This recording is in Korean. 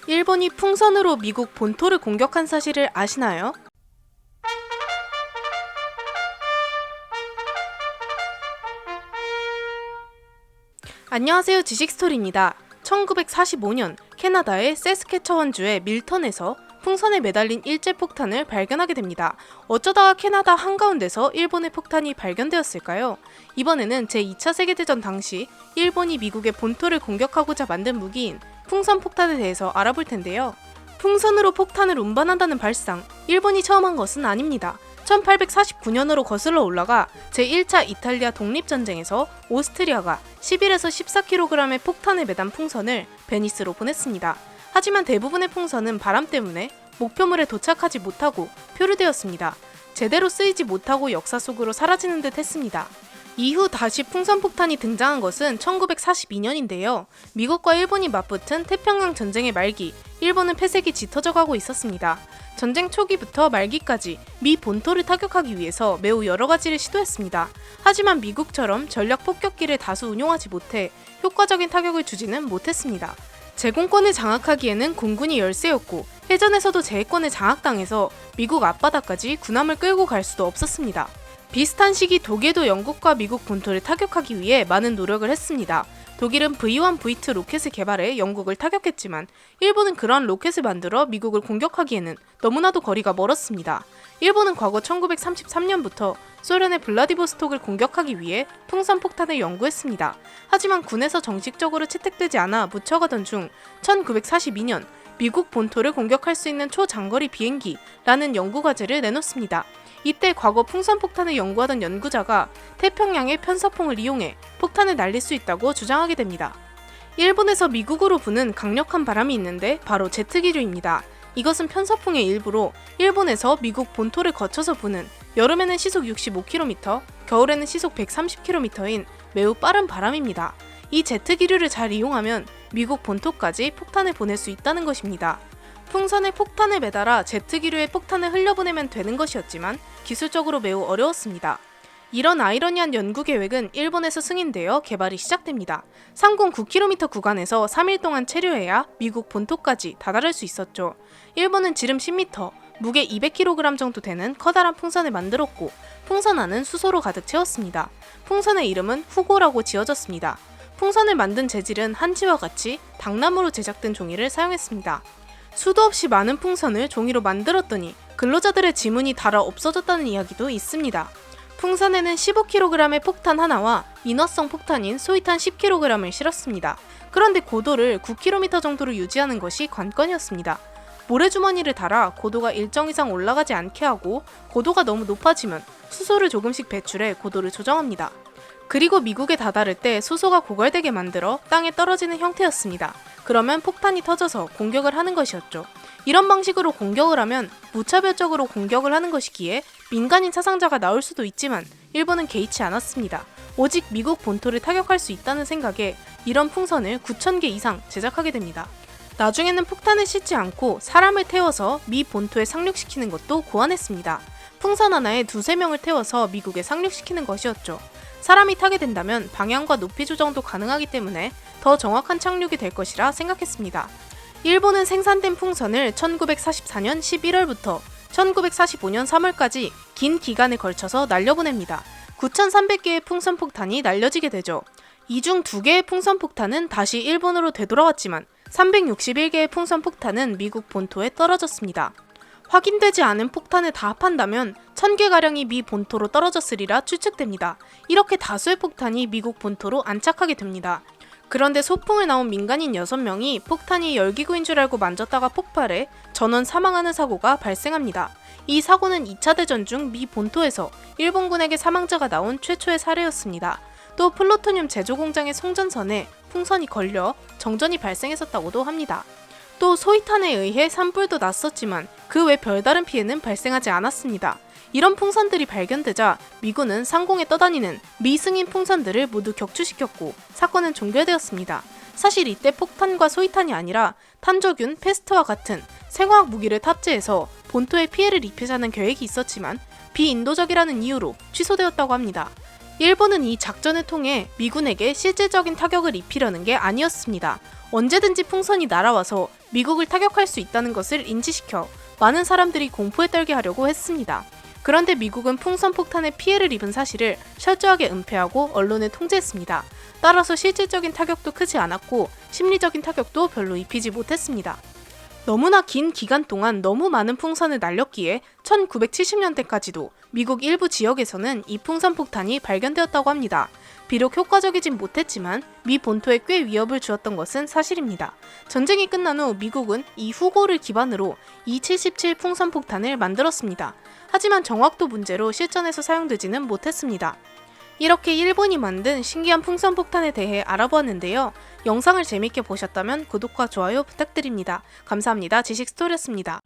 일본이 풍선으로 미국 본토를 공격한 사실을 아시나요? 안녕하세요, 지식스토리입니다. 1945년 캐나다의 세스케처원주의 밀턴에서 풍선에 매달린 일제폭탄을 발견하게 됩니다. 어쩌다가 캐나다 한가운데서 일본의 폭탄이 발견되었을까요? 이번에는 제2차 세계대전 당시 일본이 미국의 본토를 공격하고자 만든 무기인 풍선 폭탄에 대해서 알아볼 텐데요. 풍선으로 폭탄을 운반한다는 발상, 일본이 처음 한 것은 아닙니다. 1849년으로 거슬러 올라가 제1차 이탈리아 독립전쟁에서 오스트리아가 11에서 14kg의 폭탄을 매단 풍선을 베니스로 보냈습니다. 하지만 대부분의 풍선은 바람 때문에 목표물에 도착하지 못하고 표류되었습니다. 제대로 쓰이지 못하고 역사 속으로 사라지는 듯 했습니다. 이후 다시 풍선폭탄이 등장한 것은 1942년인데요. 미국과 일본이 맞붙은 태평양 전쟁의 말기, 일본은 패색이 짙어져가고 있었습니다. 전쟁 초기부터 말기까지 미 본토를 타격하기 위해서 매우 여러 가지를 시도했습니다. 하지만 미국처럼 전략 폭격기를 다수 운용하지 못해 효과적인 타격을 주지는 못했습니다. 제공권을 장악하기에는 공군이 열세였고 해전에서도 제해권을 장악당해서 미국 앞바다까지 군함을 끌고 갈 수도 없었습니다. 비슷한 시기 독일도 영국과 미국 본토를 타격하기 위해 많은 노력을 했습니다. 독일은 V1, V2 로켓을 개발해 영국을 타격했지만 일본은 그러한 로켓을 만들어 미국을 공격하기에는 너무나도 거리가 멀었습니다. 일본은 과거 1933년부터 소련의 블라디보스톡을 공격하기 위해 풍선폭탄을 연구했습니다. 하지만 군에서 정식적으로 채택되지 않아 묻혀가던 중 1942년 미국 본토를 공격할 수 있는 초장거리 비행기라는 연구과제를 내놓습니다. 이때 과거 풍선폭탄을 연구하던 연구자가 태평양의 편서풍을 이용해 폭탄을 날릴 수 있다고 주장하게 됩니다. 일본에서 미국으로 부는 강력한 바람이 있는데 바로 제트기류입니다. 이것은 편서풍의 일부로 일본에서 미국 본토를 거쳐서 부는 여름에는 시속 65km, 겨울에는 시속 130km인 매우 빠른 바람입니다. 이 제트기류를 잘 이용하면 미국 본토까지 폭탄을 보낼 수 있다는 것입니다. 풍선에 폭탄을 매달아 제트기류에 폭탄을 흘려보내면 되는 것이었지만 기술적으로 매우 어려웠습니다. 이런 아이러니한 연구 계획은 일본에서 승인되어 개발이 시작됩니다. 상공 9km 구간에서 3일 동안 체류해야 미국 본토까지 다다를 수 있었죠. 일본은 지름 10m, 무게 200kg 정도 되는 커다란 풍선을 만들었고 풍선 안은 수소로 가득 채웠습니다. 풍선의 이름은 후고라고 지어졌습니다. 풍선을 만든 재질은 한지와 같이 당나무로 제작된 종이를 사용했습니다. 수도 없이 많은 풍선을 종이로 만들었더니 근로자들의 지문이 닳아 없어졌다는 이야기도 있습니다. 풍선에는 15kg의 폭탄 하나와 인화성 폭탄인 소위탄 10kg을 실었습니다. 그런데 고도를 9km 정도로 유지하는 것이 관건이었습니다. 모래주머니를 달아 고도가 일정 이상 올라가지 않게 하고 고도가 너무 높아지면 수소를 조금씩 배출해 고도를 조정합니다. 그리고 미국에 다다를 때 수소가 고갈되게 만들어 땅에 떨어지는 형태였습니다. 그러면 폭탄이 터져서 공격을 하는 것이었죠. 이런 방식으로 공격을 하면 무차별적으로 공격을 하는 것이기에 민간인 사상자가 나올 수도 있지만 일본은 개의치 않았습니다. 오직 미국 본토를 타격할 수 있다는 생각에 이런 풍선을 9,000개 이상 제작하게 됩니다. 나중에는 폭탄을 싣지 않고 사람을 태워서 미 본토에 상륙시키는 것도 고안했습니다. 풍선 하나에 2~3명을 태워서 미국에 상륙시키는 것이었죠. 사람이 타게 된다면 방향과 높이 조정도 가능하기 때문에 더 정확한 착륙이 될 것이라 생각했습니다. 일본은 생산된 풍선을 1944년 11월부터 1945년 3월까지 긴 기간에 걸쳐서 날려보냅니다. 9,300개의 풍선폭탄이 날려지게 되죠. 이 중 2개의 풍선폭탄은 다시 일본으로 되돌아왔지만 361개의 풍선폭탄은 미국 본토에 떨어졌습니다. 확인되지 않은 폭탄을 다 합한다면 1,000개가량이 미 본토로 떨어졌으리라 추측됩니다. 이렇게 다수의 폭탄이 미국 본토로 안착하게 됩니다. 그런데 소풍을 나온 민간인 6명이 폭탄이 열기구인 줄 알고 만졌다가 폭발해 전원 사망하는 사고가 발생합니다. 이 사고는 2차 대전 중 미 본토에서 일본군에게 사망자가 나온 최초의 사례였습니다. 또 플루토늄 제조 공장의 송전선에 풍선이 걸려 정전이 발생했었다고도 합니다. 또 소위탄에 의해 산불도 났었지만 그 외 별다른 피해는 발생하지 않았습니다. 이런 풍선들이 발견되자 미군은 상공에 떠다니는 미승인 풍선들을 모두 격추시켰고 사건은 종결되었습니다. 사실 이때 폭탄과 소위탄이 아니라 탄저균, 패스트와 같은 생화학 무기를 탑재해서 본토에 피해를 입히자는 계획이 있었지만 비인도적이라는 이유로 취소되었다고 합니다. 일본은 이 작전을 통해 미군에게 실질적인 타격을 입히려는 게 아니었습니다. 언제든지 풍선이 날아와서 미국을 타격할 수 있다는 것을 인지시켜 많은 사람들이 공포에 떨게 하려고 했습니다. 그런데 미국은 풍선 폭탄에 피해를 입은 사실을 철저하게 은폐하고 언론에 통제했습니다. 따라서 실질적인 타격도 크지 않았고 심리적인 타격도 별로 입히지 못했습니다. 너무나 긴 기간 동안 너무 많은 풍선을 날렸기에 1970년대까지도 미국 일부 지역에서는 이 풍선 폭탄이 발견되었다고 합니다. 비록 효과적이진 못했지만 미 본토에 꽤 위협을 주었던 것은 사실입니다. 전쟁이 끝난 후 미국은 이 후고를 기반으로 E-77 풍선 폭탄을 만들었습니다. 하지만 정확도 문제로 실전에서 사용되지는 못했습니다. 이렇게 일본이 만든 신기한 풍선 폭탄에 대해 알아보았는데요. 영상을 재밌게 보셨다면 구독과 좋아요 부탁드립니다. 감사합니다. 지식스토리였습니다.